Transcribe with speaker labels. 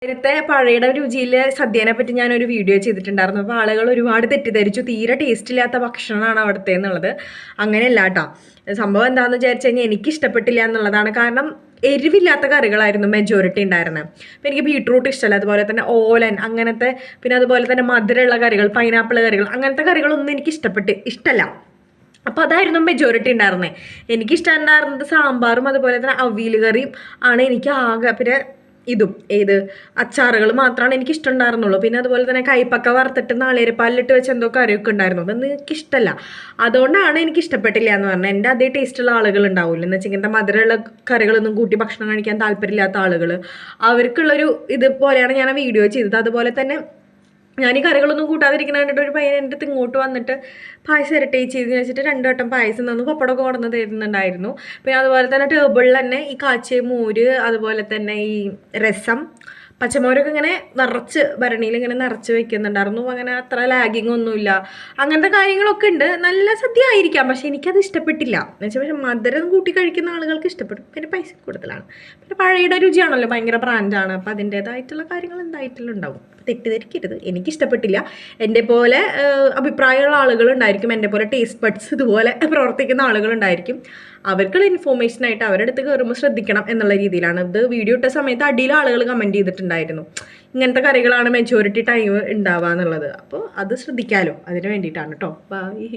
Speaker 1: നേരത്തെ പഴയുടെ രുചിയിലെ സദ്യേനെ പറ്റി ഞാനൊരു വീഡിയോ ചെയ്തിട്ടുണ്ടായിരുന്നു. അപ്പോൾ ആളുകൾ ഒരുപാട് തെറ്റിദ്ധരിച്ചു തീരെ ടേസ്റ്റ് ഇല്ലാത്ത ഭക്ഷണമാണ് അവിടുത്തെ എന്നുള്ളത്. അങ്ങനെയല്ല കേട്ടോ. സംഭവം എന്താണെന്ന് വിചാരിച്ചു കഴിഞ്ഞാൽ എനിക്ക് ഇഷ്ടപ്പെട്ടില്ല എന്നുള്ളതാണ്. കാരണം എരിവില്ലാത്ത കറികളായിരുന്നു മെജോറിറ്റി ഉണ്ടായിരുന്നത്. അപ്പോൾ എനിക്ക് ബീട്രൂട്ട് ഇഷ്ടമല്ല, അതുപോലെ തന്നെ ഓലൻ അങ്ങനത്തെ, പിന്നെ അതുപോലെ തന്നെ മധുരമുള്ള കറികൾ, പൈനാപ്പിൾ കറികൾ, അങ്ങനത്തെ കറികളൊന്നും എനിക്ക് ഇഷ്ടമല്ല. അപ്പോൾ അതായിരുന്നു മെജോറിറ്റി ഉണ്ടായിരുന്നത്. എനിക്കിഷ്ടം ഉണ്ടായിരുന്നത് സാമ്പാറും അതുപോലെ തന്നെ അവിയൽ കറിയും ആണ് എനിക്ക് ആകെ. പിന്നെ അച്ചാറുകൾ മാത്രമാണ് എനിക്ക് ഇഷ്ടമുണ്ടായിരുന്നുള്ളൂ. പിന്നെ അതുപോലെ തന്നെ കൈപ്പക്ക വറുത്തിട്ട് നാളികേരപ്പാലിലിട്ട് വെച്ച് എന്തോ കറിയൊക്കെ ഉണ്ടായിരുന്നു. അതൊന്നും എനിക്കിഷ്ടമല്ല. അതുകൊണ്ടാണ് എനിക്ക് ഇഷ്ടപ്പെട്ടില്ല എന്ന് പറഞ്ഞാൽ. എൻ്റെ അതേ ടേസ്റ്റുള്ള ആളുകൾ ഉണ്ടാവില്ല എന്ന് വെച്ചാൽ ഇങ്ങനത്തെ മധുരമുള്ള കറികളൊന്നും കൂട്ടി ഭക്ഷണം കഴിക്കാൻ താല്പര്യമില്ലാത്ത ആളുകൾ, അവർക്കുള്ളൊരു ഇതുപോലെയാണ് ഞാൻ ആ വീഡിയോ ചെയ്തത്. അതുപോലെ തന്നെ ഞാൻ ഈ കറികളൊന്നും കൂട്ടാതിരിക്കുന്ന കണ്ടിട്ട് ഒരു പയ്യൻ എൻ്റെ അടുത്ത് ഇങ്ങോട്ട് വന്നിട്ട് പായസം ഇരട്ടേ ചെയ്തെന്ന് വെച്ചിട്ട് 2 വട്ടം പായസം തന്നു, പപ്പടമൊക്കെ കൊണ്ടുവന്ന് തരുന്നുണ്ടായിരുന്നു. പിന്നെ അതുപോലെ തന്നെ ടേബിളിൽ തന്നെ ഈ കാച്ചിയ മോര്, അതുപോലെ തന്നെ ഈ രസം, പച്ചമോരൊക്കെ ഇങ്ങനെ നിറച്ച് ഭരണിയിൽ ഇങ്ങനെ നിറച്ച് വെക്കുന്നുണ്ടായിരുന്നു. അങ്ങനെ അത്ര ലാഗിങ് ഒന്നുമില്ല. അങ്ങനത്തെ കാര്യങ്ങളൊക്കെ ഉണ്ട്. നല്ല സദ്യ ആയിരിക്കാം, പക്ഷെ എനിക്കത് ഇഷ്ടപ്പെട്ടില്ല. എന്ന് വെച്ചാൽ പക്ഷെ മധുരം കൂട്ടി കഴിക്കുന്ന ആളുകൾക്ക് ഇഷ്ടപ്പെടും. പിന്നെ പൈസ കൂടുതലാണ്. പിന്നെ പഴയുടെ രുചിയാണല്ലോ, ഭയങ്കര ബ്രാൻഡാണ്. അപ്പോൾ അതിൻ്റേതായിട്ടുള്ള കാര്യങ്ങൾ എന്തായിട്ടുള്ള ഉണ്ടാവും. തെറ്റിദ്ധരിക്കരുത്, എനിക്കിഷ്ടപ്പെട്ടില്ല. എൻ്റെ പോലെ അഭിപ്രായമുള്ള ആളുകളുണ്ടായിരിക്കും, എൻ്റെ പോലെ ടേസ്റ്റ് ബഡ്സ് ഇതുപോലെ പ്രവർത്തിക്കുന്ന ആളുകളുണ്ടായിരിക്കും. അവർക്കുള്ള ഇൻഫോർമേഷനായിട്ട് അവരുടെ അടുത്ത് കയറുമ്പോൾ ശ്രദ്ധിക്കണം എന്നുള്ള രീതിയിലാണ്. ഇത് വീഡിയോ ഇട്ട സമയത്ത് അടിയിൽ ആളുകൾ കമൻറ്റ് ചെയ്തിട്ടുണ്ടായിരുന്നു ഇങ്ങനത്തെ കറികളാണ് മെജോറിറ്റി ടൈം ഉണ്ടാവുക എന്നുള്ളത്. അപ്പോൾ അത് ശ്രദ്ധിക്കാമല്ലോ, അതിന് വേണ്ടിയിട്ടാണ് കേട്ടോ. ബൈ.